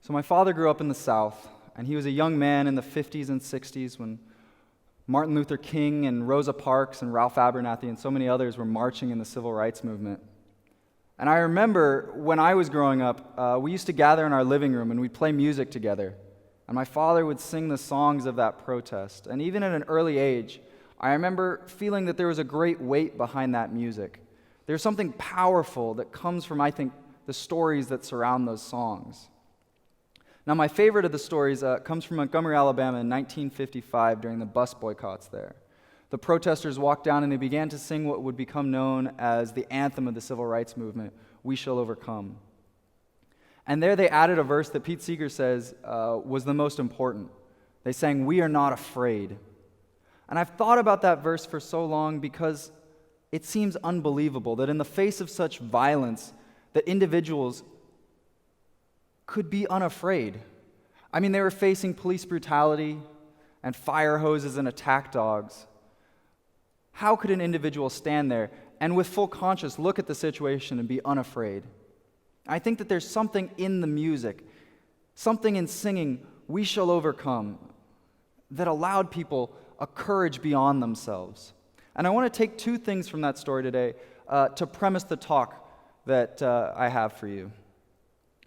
So my father grew up in the South, and he was a young man in the 50s and 60s when Martin Luther King and Rosa Parks and Ralph Abernathy and so many others were marching in the civil rights movement. And I remember when I was growing up, we used to gather in our living room and we'd play music together. And my father would sing the songs of that protest. And even at an early age, I remember feeling that there was a great weight behind that music. There's something powerful that comes from, I think, the stories that surround those songs. Now, my favorite of the stories comes from Montgomery, Alabama in 1955 during the bus boycotts there. The protesters walked down and they began to sing what would become known as the anthem of the civil rights movement, "We Shall Overcome." And there they added a verse that Pete Seeger says was the most important. They sang, "We are not afraid." And I've thought about that verse for so long because it seems unbelievable that in the face of such violence, that individuals could be unafraid. I mean, they were facing police brutality and fire hoses and attack dogs. How could an individual stand there and with full conscience look at the situation and be unafraid? I think that there's something in the music, something in singing, "We Shall Overcome," that allowed people a courage beyond themselves. And I want to take two things from that story today to premise the talk that I have for you.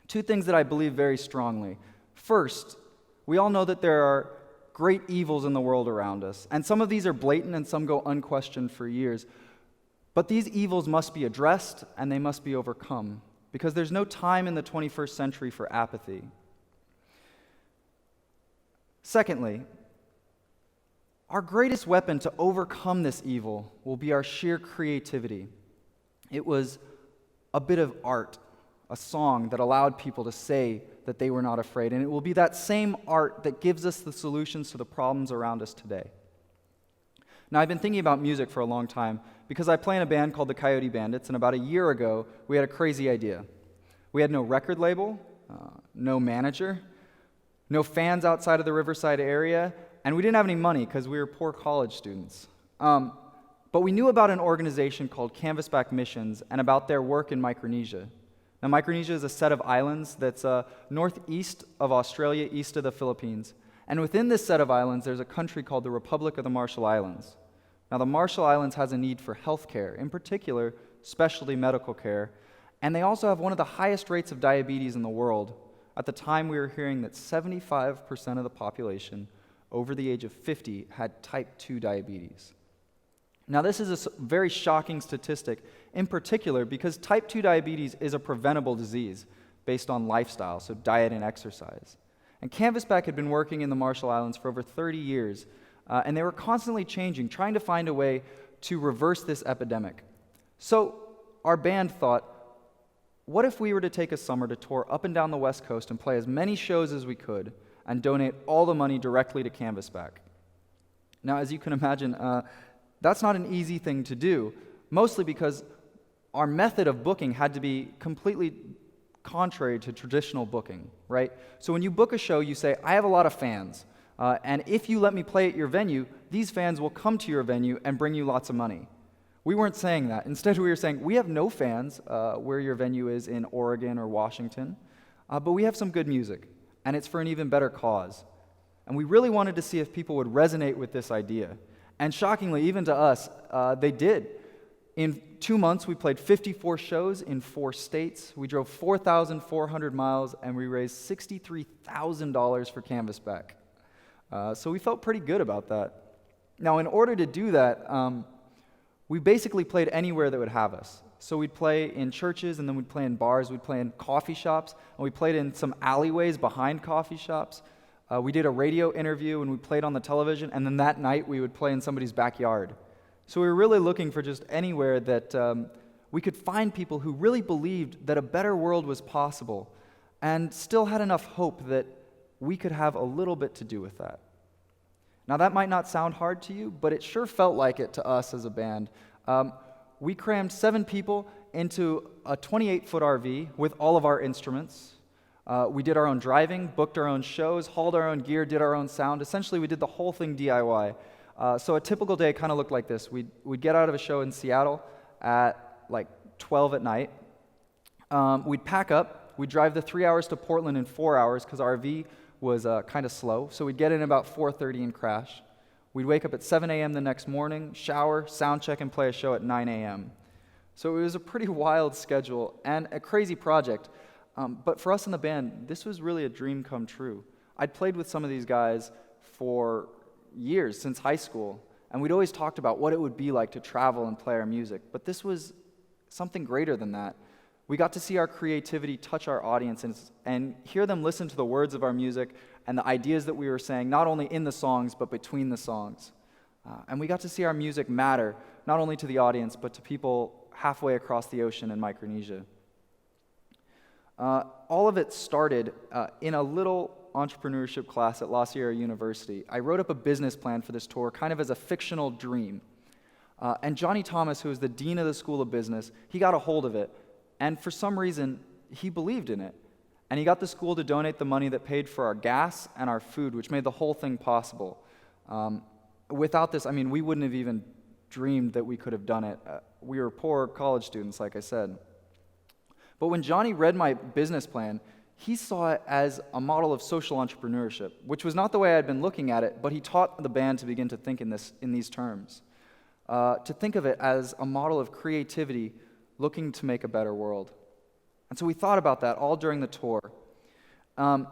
Two things that I believe very strongly. First, we all know that there are great evils in the world around us, and some of these are blatant and some go unquestioned for years. But these evils must be addressed and they must be overcome, because there's no time in the 21st century for apathy. Secondly, our greatest weapon to overcome this evil will be our sheer creativity. It was a bit of art, a song that allowed people to say that they were not afraid. And it will be that same art that gives us the solutions to the problems around us today. Now, I've been thinking about music for a long time because I play in a band called the Coyote Bandits, and about a year ago, we had a crazy idea. We had no record label, no manager, no fans outside of the Riverside area, and we didn't have any money because we were poor college students. But we knew about an organization called Canvasback Missions and about their work in Micronesia. Now, Micronesia is a set of islands that's northeast of Australia, east of the Philippines. And within this set of islands, there's a country called the Republic of the Marshall Islands. Now, the Marshall Islands has a need for health care, in particular, specialty medical care. And they also have one of the highest rates of diabetes in the world. At the time, we were hearing that 75% of the population over the age of 50 had type 2 diabetes. Now, this is a very shocking statistic, in particular because type 2 diabetes is a preventable disease based on lifestyle, so diet and exercise. And Canvasback had been working in the Marshall Islands for over 30 years, and they were constantly changing, trying to find a way to reverse this epidemic. So our band thought, what if we were to take a summer to tour up and down the West Coast and play as many shows as we could and donate all the money directly to Canvasback? Now, as you can imagine, that's not an easy thing to do, mostly because our method of booking had to be completely contrary to traditional booking, right? So when you book a show, you say, I have a lot of fans, and if you let me play at your venue, these fans will come to your venue and bring you lots of money. We weren't saying that. Instead, we were saying, we have no fans where your venue is in Oregon or Washington, but we have some good music, and it's for an even better cause. And we really wanted to see if people would resonate with this idea. And shockingly, even to us, they did. In 2 months, we played 54 shows in 4 states. We drove 4,400 miles, and we raised $63,000 for Canvasback. So we felt pretty good about that. Now, in order to do that, we basically played anywhere that would have us. So we'd play in churches, and then we'd play in bars, we'd play in coffee shops, and we played in some alleyways behind coffee shops. We did a radio interview, and we played on the television, and then that night we would play in somebody's backyard. So we were really looking for just anywhere that we could find people who really believed that a better world was possible and still had enough hope that we could have a little bit to do with that. Now, that might not sound hard to you, but it sure felt like it to us as a band. We crammed 7 people into a 28-foot RV with all of our instruments. We did our own driving, booked our own shows, hauled our own gear, did our own sound. Essentially, we did the whole thing DIY. So a typical day kind of looked like this. We'd get out of a show in Seattle at like 12 at night. We'd pack up, We'd drive the 3 hours to Portland in 4 hours because RV was kind of slow. So we'd get in about 4:30 and crash. We'd wake up at 7 a.m. the next morning, shower, sound check, and play a show at 9 a.m. So it was a pretty wild schedule and a crazy project. But for us in the band, this was really a dream come true. I'd played with some of these guys for years, since high school, and we'd always talked about what it would be like to travel and play our music. But this was something greater than that. We got to see our creativity touch our audiences and hear them listen to the words of our music and the ideas that we were saying, not only in the songs, but between the songs. And we got to see our music matter, not only to the audience, but to people halfway across the ocean in Micronesia. All of it started in a little entrepreneurship class at TEDxLaSierraUniversity. I wrote up a business plan for this tour, kind of as a fictional dream. And Johnny Thomas, who was the dean of the School of Business, he got a hold of it. And for some reason, he believed in it. And he got the school to donate the money that paid for our gas and our food, which made the whole thing possible. Without this, we wouldn't have even dreamed that we could have done it. We were poor college students, like I said. But when Johnny read my business plan, he saw it as a model of social entrepreneurship, which was not the way I had been looking at it, but he taught the band to begin to think in these terms. To think of it as a model of creativity looking to make a better world. And so we thought about that all during the tour. And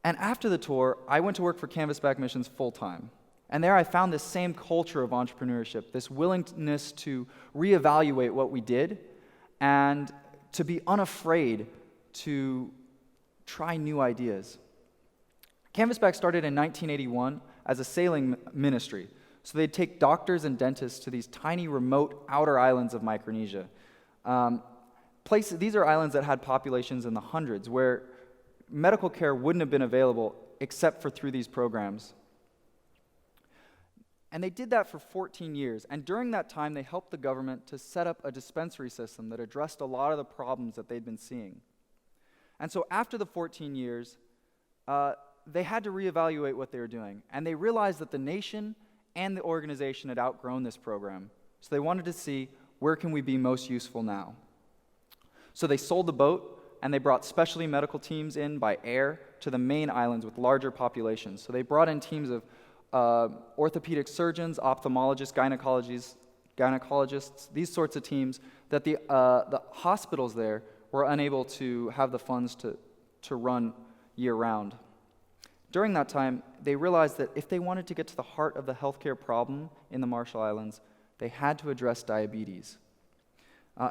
after the tour, I went to work for Canvasback Missions full-time. And there I found this same culture of entrepreneurship, this willingness to reevaluate what we did and to be unafraid to try new ideas. Canvasback started in 1981 as a sailing ministry. So they'd take doctors and dentists to these tiny, remote outer islands of Micronesia. These are islands that had populations in the hundreds, where medical care wouldn't have been available except for through these programs. And they did that for 14 years. And during that time, they helped the government to set up a dispensary system that addressed a lot of the problems that they'd been seeing. And so after the 14 years, they had to reevaluate what they were doing. And they realized that the nation and the organization had outgrown this program. So they wanted to see, where can we be most useful now? So they sold the boat, and they brought specialty medical teams in by air to the main islands with larger populations. So they brought in teams of orthopedic surgeons, ophthalmologists, gynecologists, these sorts of teams that the hospitals there were unable to have the funds to run year-round. During that time, they realized that if they wanted to get to the heart of the healthcare problem in the Marshall Islands, they had to address diabetes.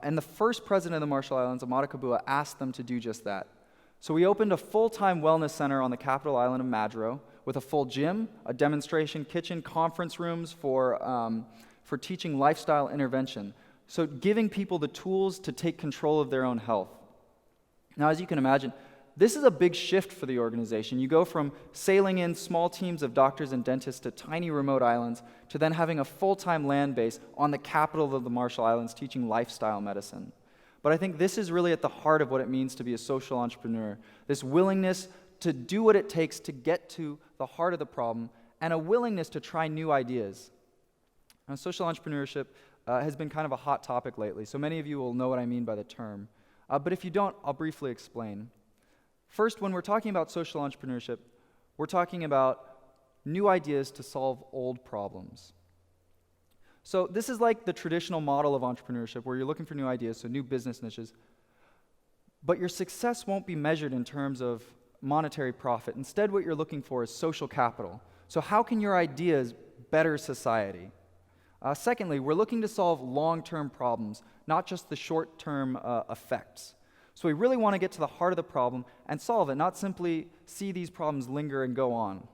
And the first president of the Marshall Islands, Amata Kabua, asked them to do just that. So we opened a full-time wellness center on the capital island of Madro with a full gym, a demonstration kitchen, conference rooms for teaching lifestyle intervention. So giving people the tools to take control of their own health. Now, as you can imagine, this is a big shift for the organization. You go from sailing in small teams of doctors and dentists to tiny remote islands to then having a full-time land base on the capital of the Marshall Islands teaching lifestyle medicine. But I think this is really at the heart of what it means to be a social entrepreneur, this willingness to do what it takes to get to the heart of the problem and a willingness to try new ideas. Now, social entrepreneurship has been kind of a hot topic lately, so many of you will know what I mean by the term. But if you don't, I'll briefly explain. First, when we're talking about social entrepreneurship, we're talking about new ideas to solve old problems. So this is like the traditional model of entrepreneurship where you're looking for new ideas, so new business niches. But your success won't be measured in terms of monetary profit. Instead, what you're looking for is social capital. So how can your ideas better society? Secondly, we're looking to solve long-term problems, not just the short-term effects. So we really want to get to the heart of the problem and solve it, not simply see these problems linger and go on.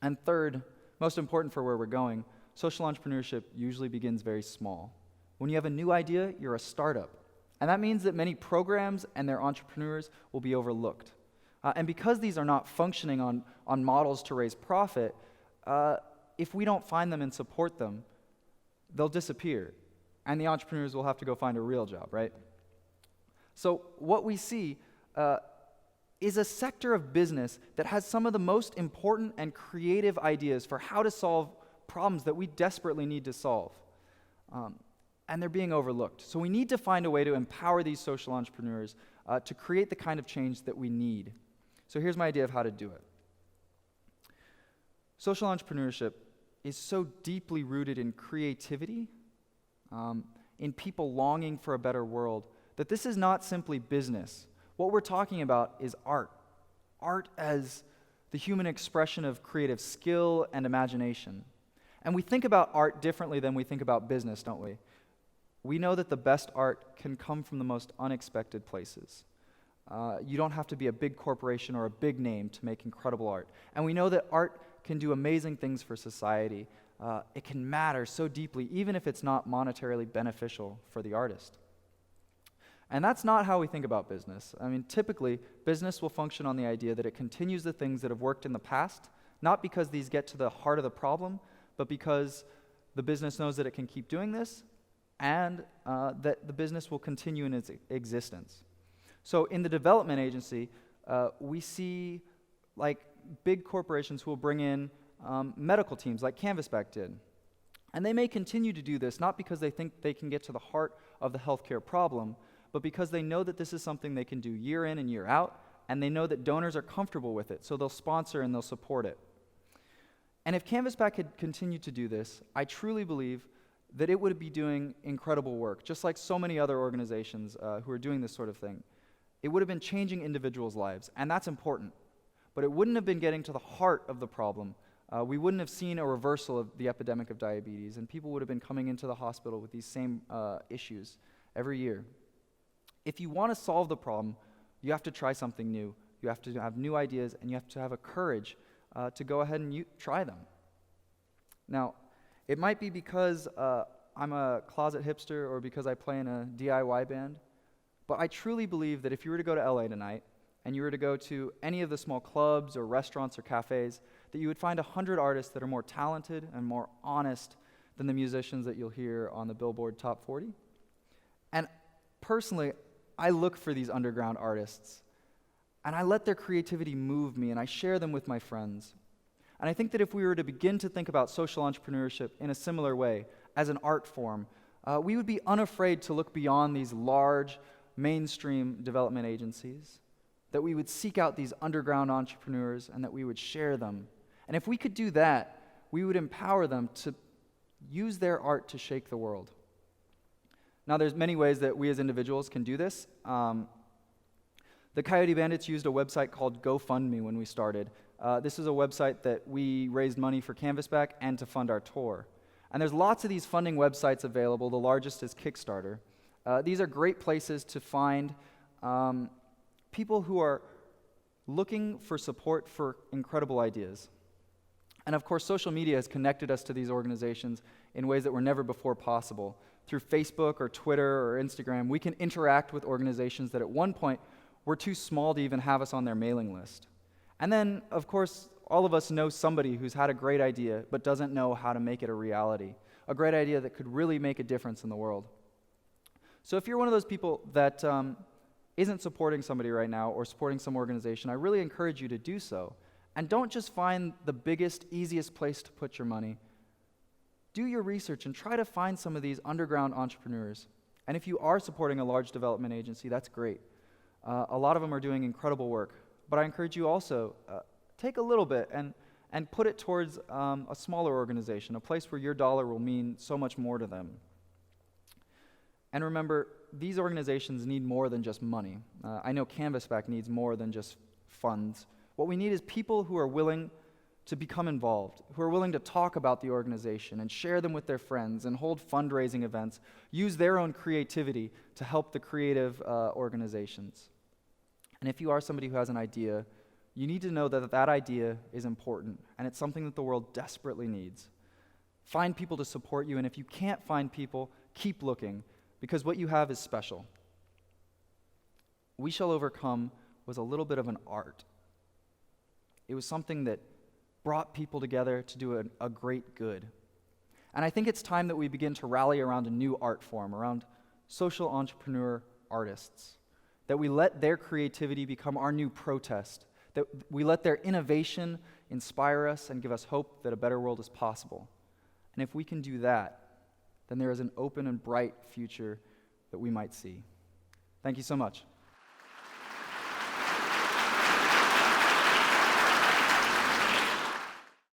And third, most important for where we're going, social entrepreneurship usually begins very small. When you have a new idea, you're a startup. And that means that many programs and their entrepreneurs will be overlooked. And because these are not functioning on models to raise profit, if we don't find them and support them, they'll disappear. And the entrepreneurs will have to go find a real job, right? So what we see is a sector of business that has some of the most important and creative ideas for how to solve problems that we desperately need to solve. And they're being overlooked. So we need to find a way to empower these social entrepreneurs to create the kind of change that we need. So here's my idea of how to do it. Social entrepreneurship is so deeply rooted in creativity, in people longing for a better world, that this is not simply business. What we're talking about is art. Art as the human expression of creative skill and imagination. And we think about art differently than we think about business, don't we? We know that the best art can come from the most unexpected places. You don't have to be a big corporation or a big name to make incredible art. And we know that art can do amazing things for society. It can matter so deeply, even if it's not monetarily beneficial for the artist. And that's not how we think about business. I mean, typically, business will function on the idea that it continues the things that have worked in the past, not because these get to the heart of the problem, but because the business knows that it can keep doing this, and that the business will continue in its existence. So in the development agency, we see like big corporations who will bring in medical teams like Canvasback did. And they may continue to do this, not because they think they can get to the heart of the healthcare problem, but because they know that this is something they can do year in and year out, and they know that donors are comfortable with it, so they'll sponsor and they'll support it. And if Canvasback had continued to do this, I truly believe that it would be doing incredible work, just like so many other organizations who are doing this sort of thing. It would have been changing individuals' lives, and that's important. But it wouldn't have been getting to the heart of the problem. We wouldn't have seen a reversal of the epidemic of diabetes, and people would have been coming into the hospital with these same issues every year. If you want to solve the problem, you have to try something new. You have to have new ideas, and you have to have a courage to go ahead and try them. Now, it might be because I'm a closet hipster or because I play in a DIY band, but I truly believe that if you were to go to LA tonight, and you were to go to any of the small clubs or restaurants or cafes, that you would find 100 artists that are more talented and more honest than the musicians that you'll hear on the Billboard Top 40. And personally, I look for these underground artists, and I let their creativity move me, and I share them with my friends. And I think that if we were to begin to think about social entrepreneurship in a similar way, as an art form, we would be unafraid to look beyond these large, mainstream development agencies, that we would seek out these underground entrepreneurs and that we would share them. And if we could do that, we would empower them to use their art to shake the world. Now, there's many ways that we as individuals can do this. The Coyote Bandits used a website called GoFundMe when we started. This is a website that we raised money for Canvasback and to fund our tour. And there's lots of these funding websites available. The largest is Kickstarter. These are great places to find people who are looking for support for incredible ideas. And of course, social media has connected us to these organizations in ways that were never before possible. Through Facebook or Twitter or Instagram, we can interact with organizations that at one point were too small to even have us on their mailing list. And then, of course, all of us know somebody who's had a great idea but doesn't know how to make it a reality, a great idea that could really make a difference in the world. So if you're one of those people that isn't supporting somebody right now or supporting some organization, I really encourage you to do so. And don't just find the biggest, easiest place to put your money. Do your research and try to find some of these underground entrepreneurs. And if you are supporting a large development agency, that's great. A lot of them are doing incredible work. But I encourage you also, take a little bit and put it towards a smaller organization, a place where your dollar will mean so much more to them. And remember, these organizations need more than just money. I know Canvasback needs more than just funds. What we need is people who are willing to become involved, who are willing to talk about the organization and share them with their friends and hold fundraising events, use their own creativity to help the creative organizations. And if you are somebody who has an idea, you need to know that that idea is important, and it's something that the world desperately needs. Find people to support you, and if you can't find people, keep looking, because what you have is special. We Shall Overcome was a little bit of an art. It was something that brought people together to do a great good. And I think it's time that we begin to rally around a new art form, around social entrepreneur artists, that we let their creativity become our new protest, that we let their innovation inspire us and give us hope that a better world is possible. And if we can do that, then there is an open and bright future that we might see. Thank you so much.